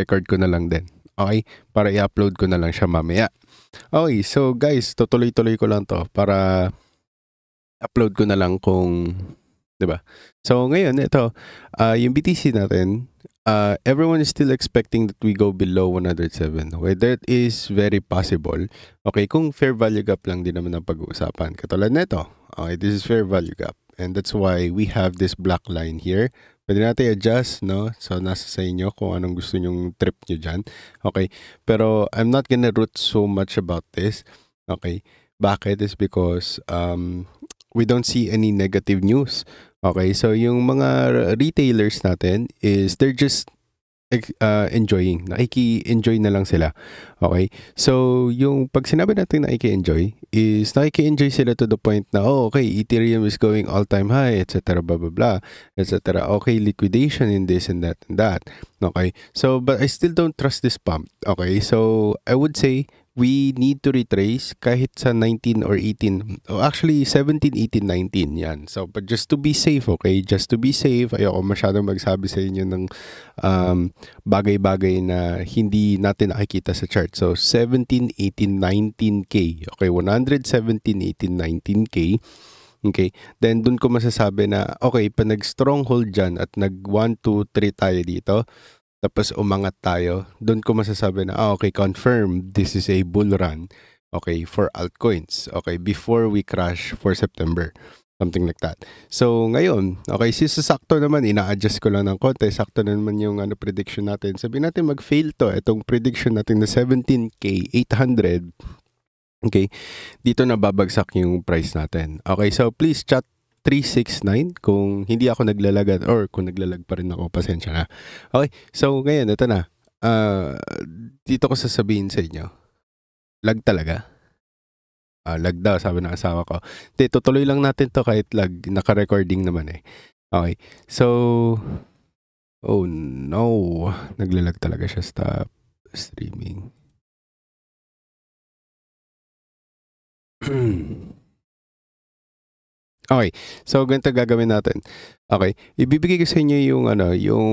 record ko na lang din. Okay? Para i-upload ko na lang siya mamaya. Okay, so guys, tutuloy-tuloy ko lang to para upload ko na lang kung, 'di ba? So ngayon ito, yung BTC natin, everyone is still expecting that we go below 107. Okay, that is very possible. Okay, kung fair value gap lang din naman ang pag-uusapan. Katulad nito. Okay, this is fair value gap. And that's why we have this black line here. Pwede natin adjust, no? So, nasa sa inyo kung anong gusto nyong trip nyo dyan. Okay? Pero, I'm not gonna root so much about this. Okay? Bakit? Is because we don't see any negative news. Okay? So, yung mga retailers natin is they're just enjoying. Nakiki-enjoy na lang sila. Okay? So, yung pag sinabi natin nakiki-enjoy is nakiki-enjoy sila to the point na, oh, okay, Ethereum is going all-time high, etc., blah, blah, blah, etc. Okay, liquidation in this and that and that. Okay? So, but I still don't trust this pump. Okay? So, I would say, we need to retrace kahit sa 19 or 18, oh, actually 17, 18, 19, yan. So, but just to be safe, okay? Just to be safe, ayoko masyadong magsabi sa inyo ng bagay-bagay na hindi natin nakikita sa chart. So, 17, 18, 19K. Okay, 117, 18, 19K. Okay, then dun ko masasabi na, okay, pa nag-stronghold dyan at nag 1, 2, 3 tayo dito, tapos umangat tayo, doon ko masasabi na, okay, confirm, this is a bull run, okay, for altcoins, okay, before we crash for September, something like that. So, ngayon, okay, sakto naman, ina-adjust ko lang ng konti, sakto naman yung prediction natin. Sabihin natin mag-fail to, itong prediction natin na 17K, 800, okay, dito na babagsak yung price natin. Okay, so please chat 369 kung hindi ako naglalagan or kung naglalag pa rin ako, pasensya na. Okay, so ngayon, ito na. Dito ko sasabihin sa inyo, lag talaga. Lag daw, sabi ng asawa ko. Hindi, tutuloy lang natin to kahit lag. Naka-recording naman eh. Okay, so, oh no, naglalag talaga siya. Stop streaming. Okay, so ganito gagawin natin. Okay, ibibigay ko sa inyo yung yung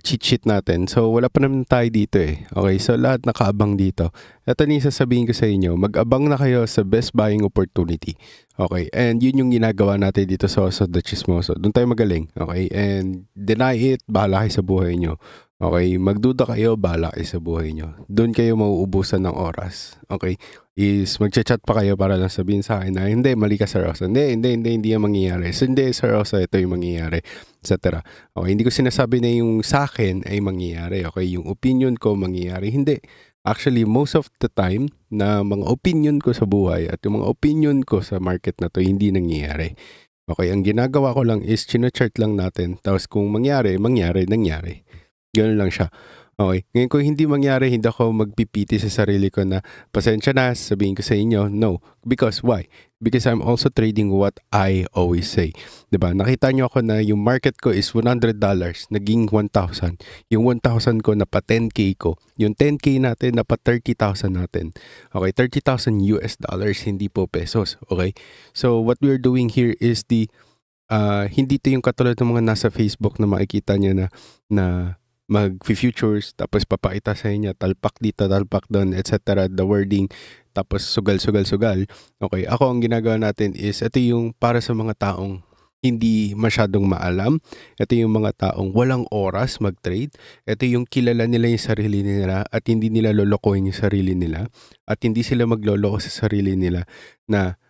cheat sheet natin. So wala pa naman tayo dito eh. Okay, so lahat nakaabang dito. Ito na yung sasabihin ko sa inyo, mag-abang na kayo sa best buying opportunity. Okay, and yun yung ginagawa natin dito sa Oso the Chismoso. Doon tayo magaling. Okay, and deny it, bahala kayo sa buhay nyo. Okay, magduda kayo, bahala kayo sa buhay nyo. Doon kayo mauubusan ng oras. Okay, is magchat-chat pa kayo para lang sabihin sa akin na hindi, mali ka Sir Rosa. Hindi yung mangyayari. So, hindi Sir Rosa, ito yung mangyayari, etc. Okay, hindi ko sinasabi na yung sa akin ay mangyayari. Okay, yung opinion ko mangyayari. Hindi. Actually, most of the time na mga opinion ko sa buhay at yung mga opinion ko sa market na to hindi nangyayari. Okay, ang ginagawa ko lang is chino-chart lang natin. Tapos kung nangyari. Ganoon lang siya. Okay. Ngayon kung hindi mangyari, hindi ako magpipiti sa sarili ko na pasensya na, sabihin ko sa inyo, no. Because why? Because I'm also trading what I always say. Diba? Nakita nyo ako na yung market ko is $100, naging 1,000. Yung 1,000 ko na pa 10K ko. Yung 10K natin na pa 30,000 natin. Okay, 30,000 US dollars, hindi po pesos. Okay? So what we're doing here is hindi to yung katulad ng mga nasa Facebook na makikita nyo na mag-futures, tapos papakita sa inyo, talpak dito, talpak doon, etc. The wording, tapos sugal. Okay, ako ang ginagawa natin is, ito yung para sa mga taong hindi masyadong maalam. Ito yung mga taong walang oras mag-trade. Ito yung kilala nila yung sarili nila at hindi nila lolokohin yung sarili nila. At hindi sila magloloko sa sarili nila na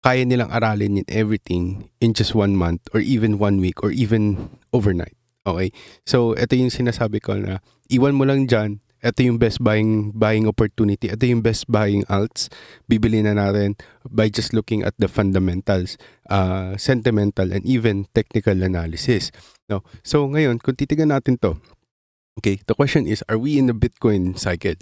kaya nilang aralin in everything in just 1 month or even 1 week or even overnight. Okay? So, ito yung sinasabi ko na iwan mo lang dyan. Ito yung best buying opportunity. Ito yung best buying alts. Bibili na natin by just looking at the fundamentals, sentimental, and even technical analysis. No? So, ngayon, kung titigan natin to, okay, the question is, are we in a Bitcoin cycle?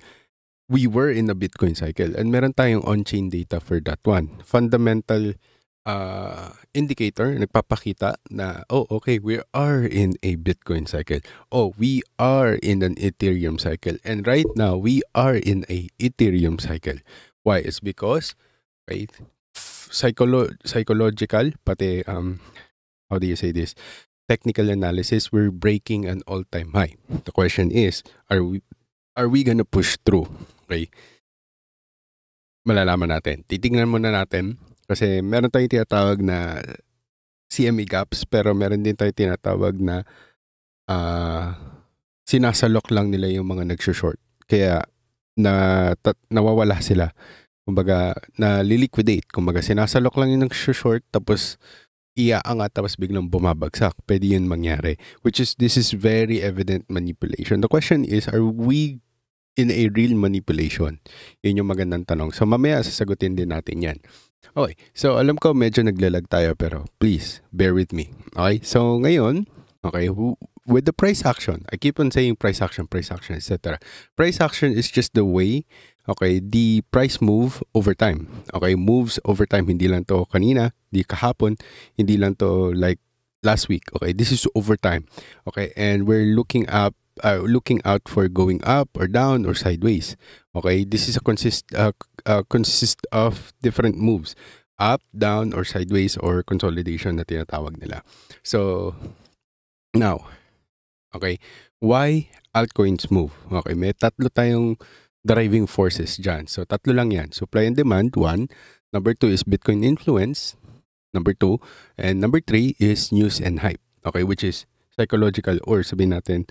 We were in a Bitcoin cycle and meron tayong on-chain data for that one. Fundamental indicator, nagpapakita na, oh, okay, we are in a Bitcoin cycle. Oh, we are in an Ethereum cycle. And right now, we are in a Ethereum cycle. Why? It's because, right, psychological, pati, how do you say this? technical analysis, we're breaking an all-time high. The question is, are we gonna push through? Okay? Malalaman natin. Titingnan muna natin kasi meron tayong tinatawag na CME gaps, pero meron din tayong tinatawag na sinasalok lang nila yung mga nagshort. Kaya nawawala sila. Kumbaga, na-liquidate. Kumbaga, sinasalok lang yung nagshort tapos iaangat tapos biglang bumabagsak. Pwede yun mangyari. This is very evident manipulation. The question is, are we in a real manipulation? Yun yung magandang tanong. So, mamaya sasagutin din natin yan. Okay. So, alam ko medyo naglalag tayo pero please, bear with me. Okay. So, ngayon, okay, with the price action, I keep on saying price action, etc. Price action is just the way, okay, the price move over time. Okay, moves over time. Hindi lang to kanina, hindi kahapon, hindi lang to like last week. Okay, this is over time. Okay, and we're looking out for going up or down or sideways. Okay, this is consist of different moves, up, down, or sideways, or consolidation na tinatawag nila. So now, okay, why altcoins move? Okay, may tatlo tayong driving forces dyan. So, tatlo lang yan. Supply and demand, 1. Number 2 is Bitcoin influence. Number 2. And number 3 is news and hype. Okay, which is psychological or sabihin natin,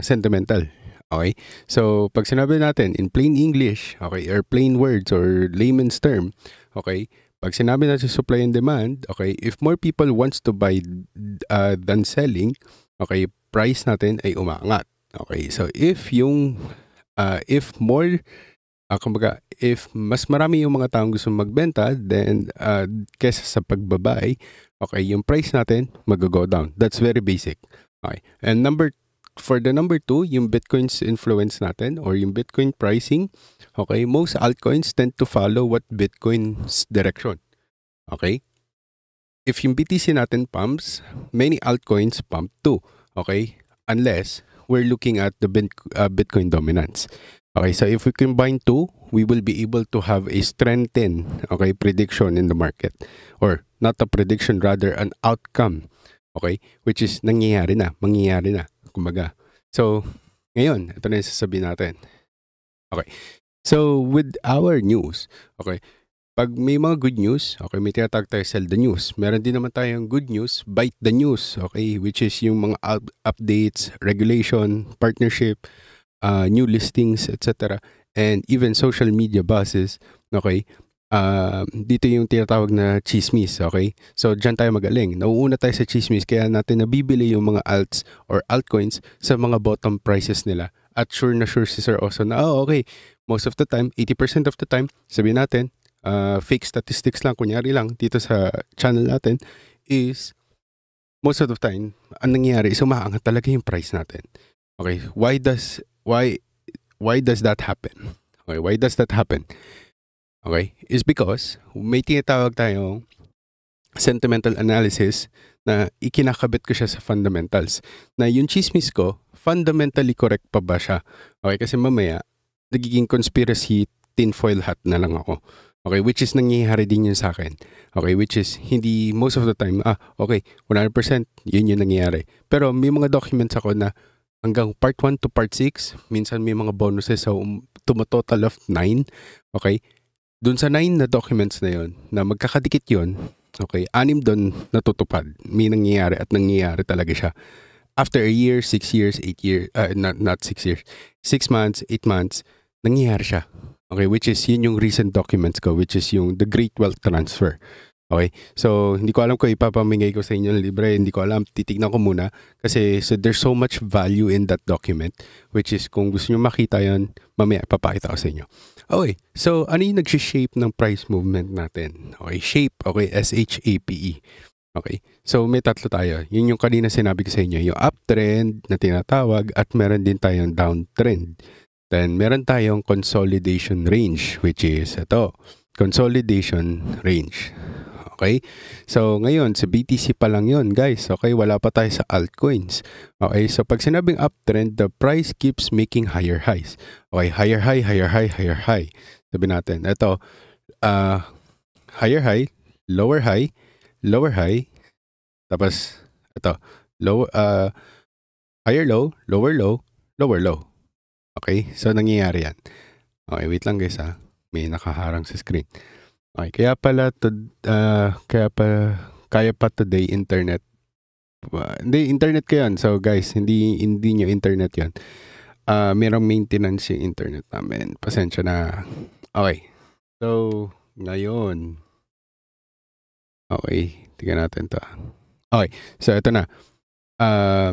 sentimental. Okay? So, pag sinabi natin in plain English, okay, or plain words or layman's term, okay, pag sinabi natin supply and demand, okay, if more people wants to buy than selling, okay, price natin ay umaangat. Okay, so if mas marami yung mga taong gusto magbenta, then kesa sa pagbabay, okay, yung price natin mag-go down. That's very basic. Okay, and for the number 2, yung Bitcoin's influence natin or yung Bitcoin pricing, okay, most altcoins tend to follow what Bitcoin's direction. Okay? If yung BTC natin pumps, many altcoins pump too. Okay? Unless we're looking at the Bitcoin dominance. Okay, so if we combine two, we will be able to have a strengthened, okay, prediction in the market. Or not a prediction, rather an outcome. Okay? Which is mangyayari na. Kumbaga. So, ngayon, ito na yung sasabihin natin. Okay. So, with our news, okay, pag may mga good news, okay, may tinatawag tayo sell the news. Meron din naman tayong good news, bite the news, okay, which is yung mga updates, regulation, partnership, new listings, etc. And even social media buzzes, okay. Dito yung tinatawag na chismis, okay? So, dyan tayo magaling. Nauuna tayo sa chismis, kaya natin nabibili yung mga alts or altcoins sa mga bottom prices nila. At sure na sure si Sir Oso na, okay, most of the time, 80% of the time, sabihin natin, fake statistics lang, kunyari lang, dito sa channel natin, is, most of the time, ang nangyayari is umaangat talaga yung price natin. Okay, why does that happen? Okay, why does that happen? Okay, is because may tinatawag tayong sentimental analysis na ikinakabit ko siya sa fundamentals. Na yung chismis ko, fundamentally correct pa ba siya? Okay, kasi mamaya, nagiging conspiracy tinfoil hat na lang ako. Okay, which is nangyayari din yun sa akin. Okay, which is hindi most of the time, okay, 100% yun yung nangyayari. Pero may mga documents ako na hanggang part 1 to part 6, minsan may mga bonuses sa total of 9. Okay, doon sa 9 na documents na yon na magkakadikit yon, okay, 6 doon natutupad. May nangyayari at nangyayari talaga siya. After a year, 6 years, 8 years, not 6 years, 6 months, 8 months, nangyayari siya. Okay, which is yun yung recent documents ko, which is yung the Great Wealth Transfer. Okay, so hindi ko alam kung ipapamigay ko sa inyo ng libre, hindi ko alam, titignan ko muna kasi so there's so much value in that document, which is kung gusto nyo makita yan, mamaya papakita ko sa inyo. Okay, so ano yung nag-shape ng price movement natin? Okay, shape, okay, S-H-A-P-E. Okay, so may tatlo tayo. Yun yung kanina sinabi ko sa inyo, yung uptrend na tinatawag at meron din tayong downtrend. Then meron tayong consolidation range, which is ito, consolidation range. Okay? So, ngayon, sa BTC pa lang yun, guys. Okay? Wala pa tayo sa altcoins. Okay? So, pag sinabing uptrend, the price keeps making higher highs. Okay? Higher high, higher high, higher high. Sabi natin, ito, higher high, lower high, lower high, tapos, ito, low, higher low, lower low, lower low. Okay? So, nangyayari yan. Okay, wait lang guys ha. May nakaharang sa screen. Okay, kaya pa today internet. Hindi, internet ko yan. So guys, hindi nyo internet yan. Merong maintenance yung internet namin. Pasensya na. Okay. So, ngayon. Okay, tingnan natin to. Okay, so ito na.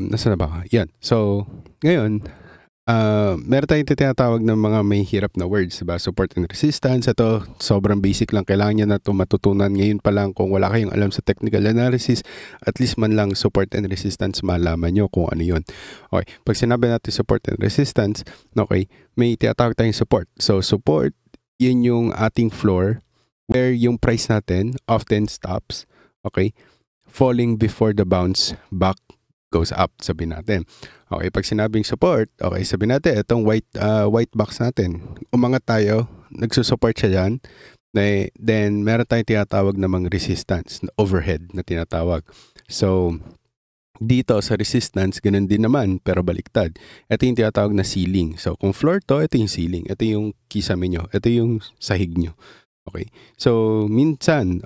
Nasaan na ba? Yan. So, ngayon, meron tayong tinatawag ng mga may hirap na words, diba? Support and resistance. Ito, sobrang basic lang. Kailangan nyo na ito matutunan ngayon pa lang. Kung wala kayong alam sa technical analysis, at least man lang support and resistance, malaman nyo kung ano yun. Okay, pag sinabi natin support and resistance, okay, may tinatawag tayong support. So, support, yun yung ating floor where yung price natin often stops, okay, falling before the bounce back goes up, sabihin natin. Okay, pag sinabing support, okay, sabihin natin, itong white box natin, umangat tayo, nagsusupport siya dyan, then meron tayong tinatawag na mga resistance, overhead na tinatawag. So, dito sa resistance, ganun din naman, pero baliktad. Ito yung tinatawag na ceiling. So, kung floor to, ito yung ceiling. Ito yung kisame nyo. Ito yung sahig nyo. Okay. So, minsan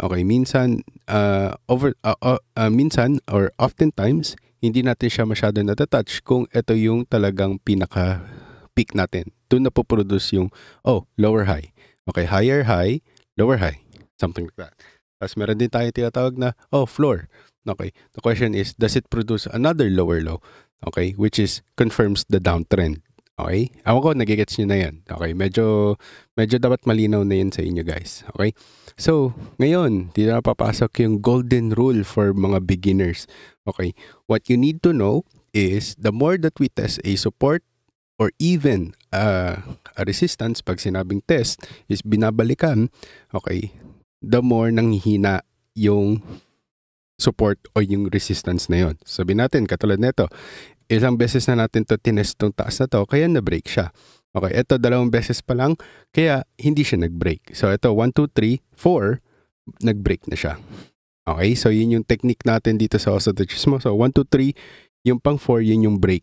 or oftentimes, hindi natin siya masyado natatouch kung ito yung talagang pinaka-peak natin. Doon na po-produce yung, lower high. Okay, higher high, lower high. Something like that. Tapos meron din tayo tinatawag na, floor. Okay, the question is, does it produce another lower low? Okay, which is confirms the downtrend. Okay? Ako ko, nagigets nyo na yan. Okay? Medyo dapat malinaw na yan sa inyo guys. Okay? So, ngayon, dito na papasok yung golden rule for mga beginners. Okay? What you need to know is the more that we test a support or even a resistance, pag sinabing test, is binabalikan, okay, the more nanghihina yung support o yung resistance na yon. Sabihin natin, katulad nito, ilang beses na natin to tinest tong taas na to, kaya na-break siya. Okay, ito 2 beses pa lang, kaya hindi siya nag-break. So ito, 1, 2, 3, 4, nag-break na siya. Okay, so yun yung technique natin dito sa Osotichismo. So 1, 2, 3, yung pang 4, yun yung break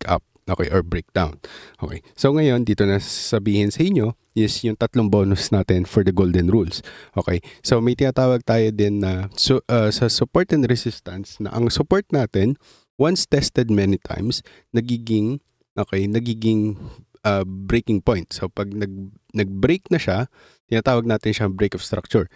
up. Okay, or breakdown. Okay, so ngayon, dito na sabihin sa inyo is yung 3 bonus natin for the golden rules. Okay, so may tinatawag tayo din na sa support and resistance na ang support natin, once tested many times, nagiging breaking point. So pag nag-break na siya, tinatawag natin siyang break of structure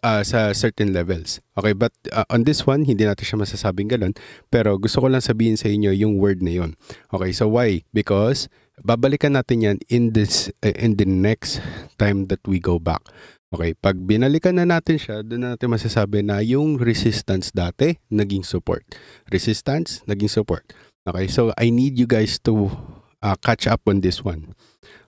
sa certain levels. Okay, but on this one, hindi natin siya masasabing ganun. Pero gusto ko lang sabihin sa inyo yung word na yun. Okay, so why? Because babalikan natin yan in the next time that we go back. Okay, pag binalikan na natin siya, doon na natin masasabi na yung resistance dati, naging support. Resistance, naging support. Okay, so I need you guys to catch up on this one.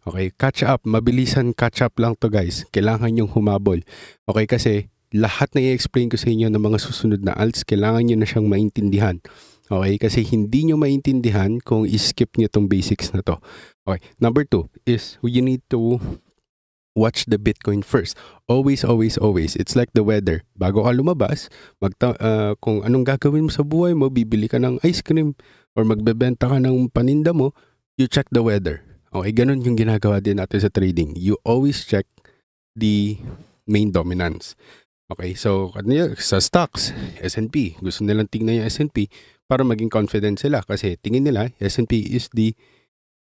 Okay, catch up. Mabilisan catch up lang to guys. Kailangan yung humabol. Okay, kasi lahat na i-explain ko sa inyo ng mga susunod na alts, kailangan nyo na siyang maintindihan. Okay, kasi hindi nyo maintindihan kung i-skip nyo tong basics na to. Okay, number 2 is you need to watch the Bitcoin first. Always, always, always. It's like the weather. Bago ka lumabas, kung anong gagawin mo sa buhay mo, bibili ka ng ice cream or magbebenta ka ng paninda mo, you check the weather. Okay, ganun yung ginagawa din natin sa trading. You always check the main dominance. Okay, so sa stocks, S&P, gusto nilang tingnan yung S&P para maging confident sila kasi tingin nila S&P is the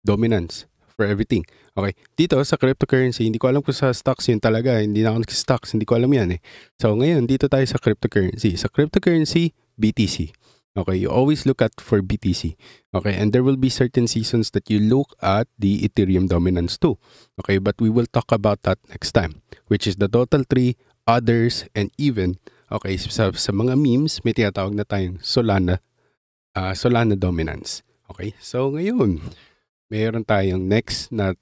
dominance for everything. Okay, dito sa cryptocurrency, hindi ko alam kung sa stocks yun talaga, hindi na ako nag-stocks, hindi ko alam yan eh. So ngayon, dito tayo sa cryptocurrency. Sa cryptocurrency, BTC. Okay, you always look at for BTC. Okay, and there will be certain seasons that you look at the Ethereum dominance too. Okay, but we will talk about that next time, which is the total tree, others, and even, okay, sa mga memes, may tinatawag na tayong Solana dominance. Okay, so ngayon, mayroon tayong next na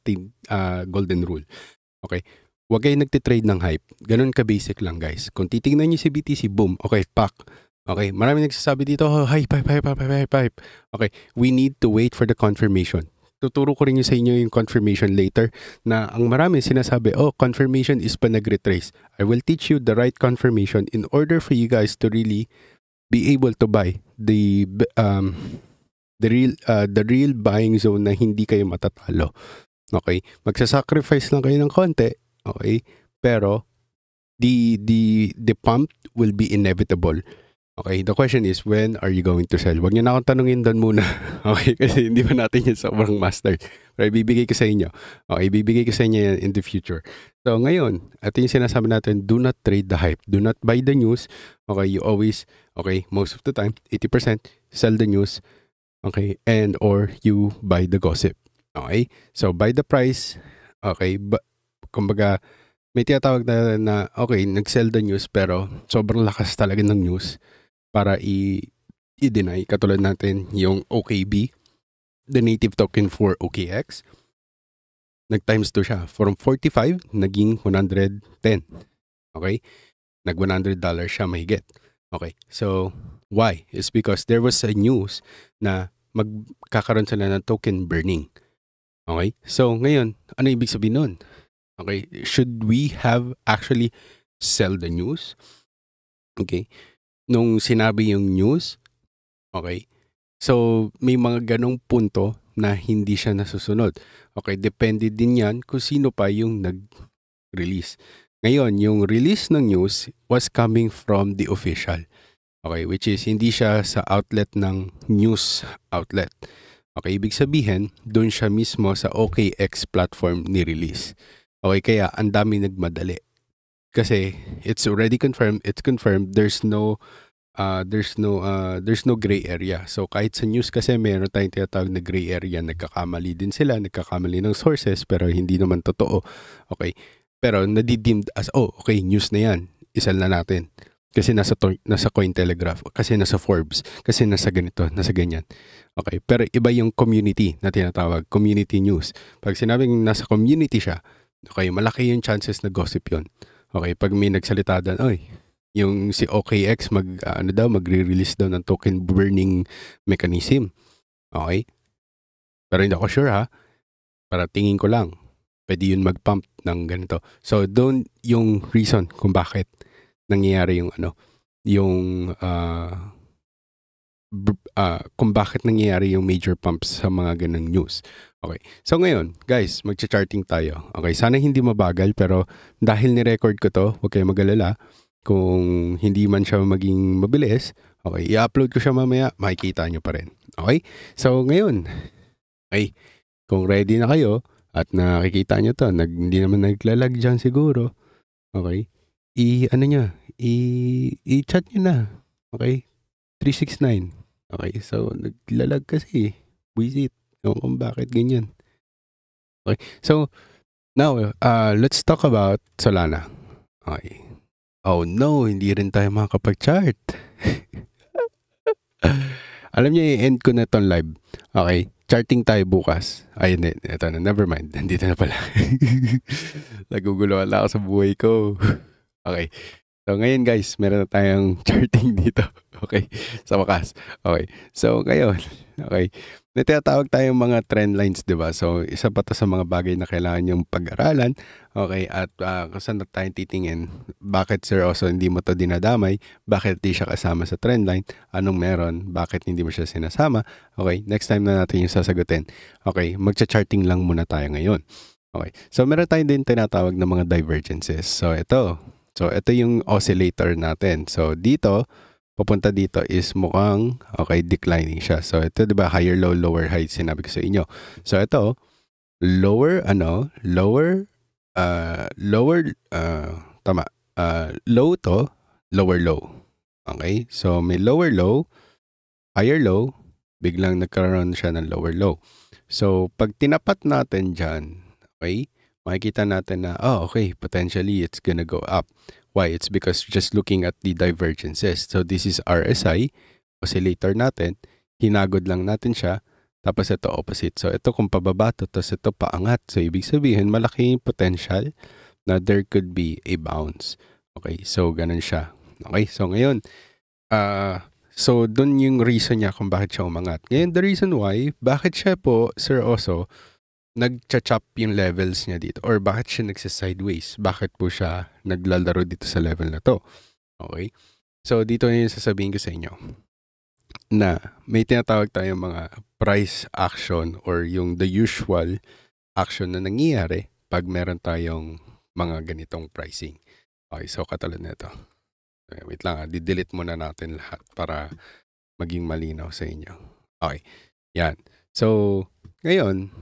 golden rule. Okay, huwag kayo nagtitrade ng hype. Ganun ka-basic lang guys. Kung titingnan nyo si BTC, boom, okay, pack. Okay, marami nagsasabi dito, hype. Okay, we need to wait for the confirmation. Tuturo ko rin sa inyo yung confirmation later na ang marami sinasabi, confirmation is pa nag-retrace. I will teach you the right confirmation in order for you guys to really be able to buy the real buying zone na hindi kayo matatalo. Okay? Magsasacrifice lang kayo ng konti, okay? Pero the pump will be inevitable. Okay, the question is, when are you going to sell? Huwag niyo na akong tanungin doon muna. Okay, kasi hindi pa natin yung sobrang master. Pero ibibigay ko sa inyo. Okay, ibibigay ko sa inyo yan in the future. So ngayon, ito yung sinasabi natin, do not trade the hype. Do not buy the news. Okay, you always, okay, most of the time, 80%, sell the news. Okay, and or you buy the gossip. Okay, so buy the price. Okay, kumbaga, may tinatawag na okay, nag-sell the news pero sobrang lakas talaga ng news para i-deny. Katulad natin yung OKB, the native token for OKX. Nag-times 2 siya. From 45, naging 110. Okay? Nag-$100 siya mahigit. Okay. So, why? It's because there was a news na magkakaroon sila ng token burning. Okay? So, ngayon, ano ibig sabihin nun? Okay? Should we have actually sell the news? Okay? Nung sinabi yung news, okay? So, may mga ganong punto na hindi siya nasusunod. Okay? Depende din yan kung sino pa yung nag-release. Ngayon, yung release ng news was coming from the official. Okay? Which is, hindi siya sa outlet ng news outlet. Okay? Ibig sabihin, doon siya mismo sa OKX platform ni-release. Okay? Kaya, ang dami nagmadali. Kasi it's already confirmed, there's no gray area. So kahit sa news kasi meron tayong tinatawag na gray area, nagkakamali din sila, nagkakamali ng sources pero hindi naman totoo. Okay? Pero nadideemed as, okay, news na yan, isal na natin. Kasi nasa Cointelegraph, kasi nasa Forbes, kasi nasa ganito, nasa ganyan. Okay? Pero iba yung community na tinatawag, community news. Pag sinabing nasa community siya, okay, malaki yung chances na gossip yun. Okay, pag may nagsalita doon, yung si OKX magre-release daw ng token burning mechanism. Okay? Pero hindi ako sure ha. Para tingin ko lang. Pwede yun mag-pump ng ganito. So, doon yung reason kung bakit nangyayari yung kung bakit nangyayari yung major pumps sa mga ganang news. Okay. So ngayon, guys, magcha-charting tayo. Okay, sana hindi mabagal pero dahil ni-record ko to, huwag kayo mag-alala. Kung hindi man siya maging mabilis, okay, i-upload ko siya mamaya, makikita nyo pa rin. Okay? So ngayon, okay, kung ready na kayo at nakikita nyo to, hindi naman naglalag dyan siguro. Okay? I-chat nyo na. Okay? 369. Okay, so naglalag kasi. Visit. Kung bakit ganyan. Okay, so now, let's talk about Solana. Okay. Oh no, hindi rin tayo makakapag-chart. Alam niyo, i-end ko na itong live. Okay, charting tayo bukas. Ay, ito na, never mind. Nandito na pala. Naguguluhan lang ako sa buhay ko. Okay. So, ngayon guys, meron na tayong charting dito. Okay. Sa wakas. Okay. So, ngayon, okay. Tinatawag tayong mga trend lines, di ba? So, isa pa to sa mga bagay na kailangan yung pag-aralan. Okay. At kung saan na tayong titingin, bakit Sir Oso hindi mo to dinadamay? Bakit di siya kasama sa trend line? Anong meron? Bakit hindi mo siya sinasama? Okay. Next time na natin yung sasagutin. Okay. Magcha-charting lang muna tayo ngayon. Okay. So, meron tayong din tinatawag na mga divergences. So, ito yung oscillator natin. So, papunta dito is mukhang, okay, declining siya. So, ito, di ba, higher low, lower high, sinabi ko sa inyo. So, ito, low to, lower low. Okay? So, may lower low, higher low, biglang nagkaroon siya ng lower low. So, pag tinapat natin dyan, okay, makikita natin na, okay, potentially it's gonna go up. Why? It's because just looking at the divergences. So, this is RSI, oscillator natin. Hinagod lang natin siya. Tapos ito opposite. So, ito kung pababa to, tapos ito paangat. So, ibig sabihin, malaki yung potential na there could be a bounce. Okay? So, ganun siya. Okay? So, ngayon, so, dun yung reason niya kung bakit siya umangat. Ngayon, the reason why, bakit siya po, Sir Oso, nag-chop yung levels niya dito or bakit siya nagsa-sideways? Bakit po siya naglalaro dito sa level na to? Okay? So, dito na yung sasabihin ko sa inyo. na may tinatawag tayong mga price action or yung the usual action na nangyayari pag meron tayong mga ganitong pricing. Okay, so katulad nito. Wait lang, di-delete muna natin lahat para maging malinaw sa inyo. Okay, yan. So, ngayon,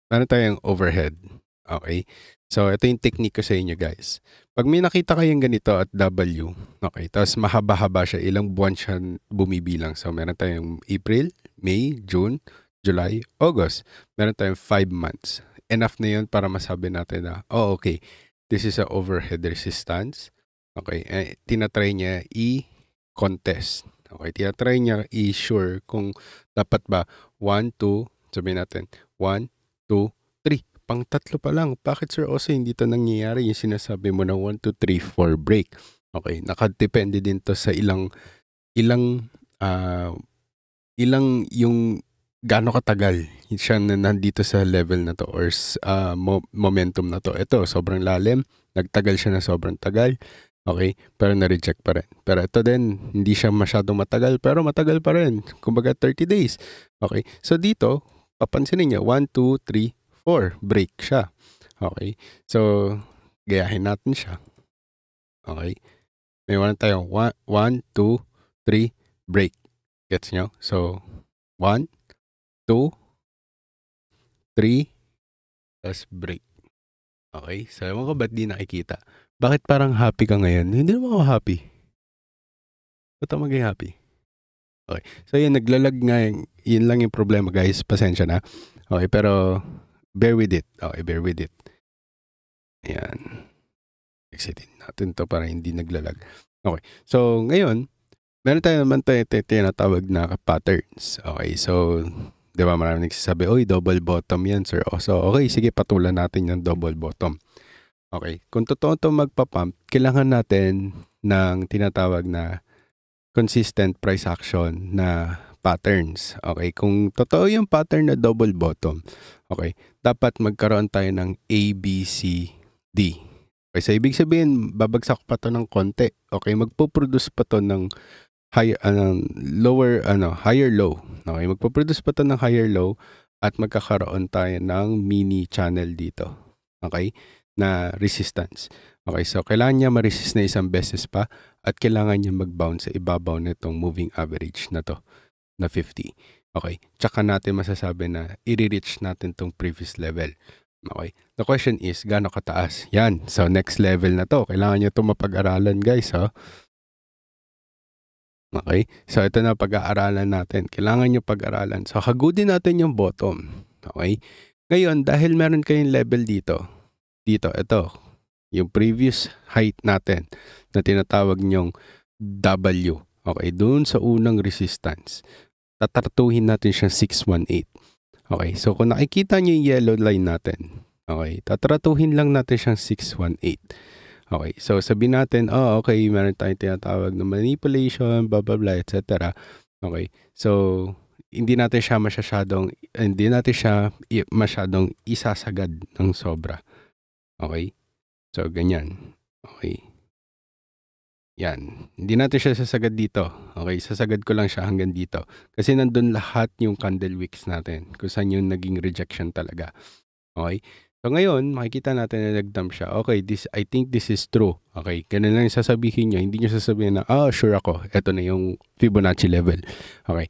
meron tayong overhead. Okay, so ito yung technique ko sa inyo guys. Pag may nakita kayong ganito at W, okay, tapos mahaba-haba siya, ilang buwan siya bumibilang. So, meron tayong April, May, June, July, August. Meron tayong 5 months. Enough na yun para masabi natin na, oh, okay, this is a overhead resistance. Okay, tinatry niya i-contest. Okay, tinatry niya i-sure kung dapat ba 1, 2, sabihin natin, 1, 2, 3. Pang tatlo pa lang. Bakit Sir Ose hindi to nangyayari? Yung sinasabi mo na 1, 2, 3, 4 break. Okay, nakadepende din to sa ilang yung gaano katagal siya na nandito sa level na to or momentum na to. Ito, sobrang lalim. Nagtagal siya na sobrang tagal. Okay, pero na-reject pa rin. Pero ito din, hindi siya masyadong matagal, pero matagal pa rin. Kumbaga 30 days. Okay, so dito, papansinin niyo, 1, 2, 3, 4, break siya. Okay, so gayahin natin siya. Okay, may wala tayong 1, 2, 3, break. Gets nyo? So, 1, 2, 3, plus break. Okay, so ewan ko ba't di nakikita? Bakit parang happy ka ngayon? Hindi naman ako happy. Ba't ako maging happy? Okay, so yun, naglalag nga. Yun lang yung problema guys. Pasensya na. Okay, pero bear with it. Okay, bear with it. Ayan. Exitin natin to para hindi naglalag. Okay, so ngayon, meron tayo naman tayo tinatawag na patterns. Okay, so di ba maraming nagsasabi, oy, double bottom yan, sir. So, okay, sige, patulan natin yung double bottom. Okay, kung totoo ito magpapump, kailangan natin ng tinatawag na consistent price action na patterns. Okay, kung totoo yung pattern na double bottom, okay, dapat magkaroon tayo ng A, B, C, D. Okay, so ibig sabihin, babagsak pa to ng konti. Okay, magpo-produce pa to ng higher low. Okay, magpo-produce pa to ng higher low at magkakaroon tayo ng mini channel dito. Okay, na resistance. Okay, so kailangan niya ma-resist na isang beses pa at kailangan niya mag-bounce sa ibabaw nitong moving average na to, na 50. Okay, tsaka natin masasabi na i-reach natin tong previous level. Okay, the question is, gaano kataas? Yan, so next level na to. Kailangan niyo ito mapag-aralan guys, ha? Okay, so ito na pag-aaralan natin. Kailangan niyo pag-aralan. So hagudin natin yung bottom. Okay, ngayon dahil meron kayong level dito, ito, yung previous height natin na tinatawag nyong W. Okay, doon sa unang resistance, tatartuhin natin siya 618. Okay, so kung nakikita nyo yung yellow line natin, okay, tatartuhin lang natin siyang 618. Okay, so sabihin natin, oh, okay, meron tayong tinatawag na manipulation, blah, blah, blah, etc. Okay, so hindi natin siya masyadong isasagad ng sobra. Okay? So, ganyan. Okay. Yan. Hindi natin siya sasagad dito. Okay? Sasagad ko lang siya hanggang dito. Kasi nandun lahat yung candle wicks natin. Kung saan yung naging rejection talaga. Okay? So, ngayon, makikita natin na nag-dump siya. Okay, I think this is true. Okay? Ganun lang yung sasabihin nyo. Hindi nyo sasabihin na, sure ako. Ito na yung Fibonacci level. Okay?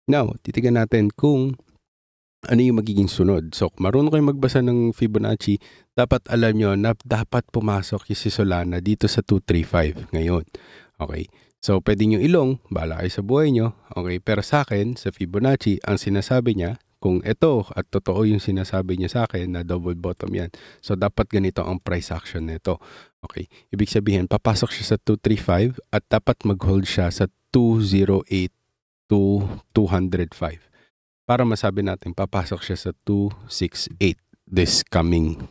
Now, titigan natin kung ano yung magiging sunod. So, marunong kayo magbasa ng Fibonacci, dapat alam nyo na dapat pumasok yung si Solana dito sa 235 ngayon. Okay. So, pwede nyo ilong, bahala kayo sa buhay nyo. Okay. Pero sa akin, sa Fibonacci, ang sinasabi niya, kung ito at totoo yung sinasabi niya sa akin na double bottom yan. So, dapat ganito ang price action nito. Okay. Ibig sabihin, papasok siya sa 235 at dapat mag-hold siya sa 208 to 205. Para masabi natin, papasok siya sa 268 this coming week.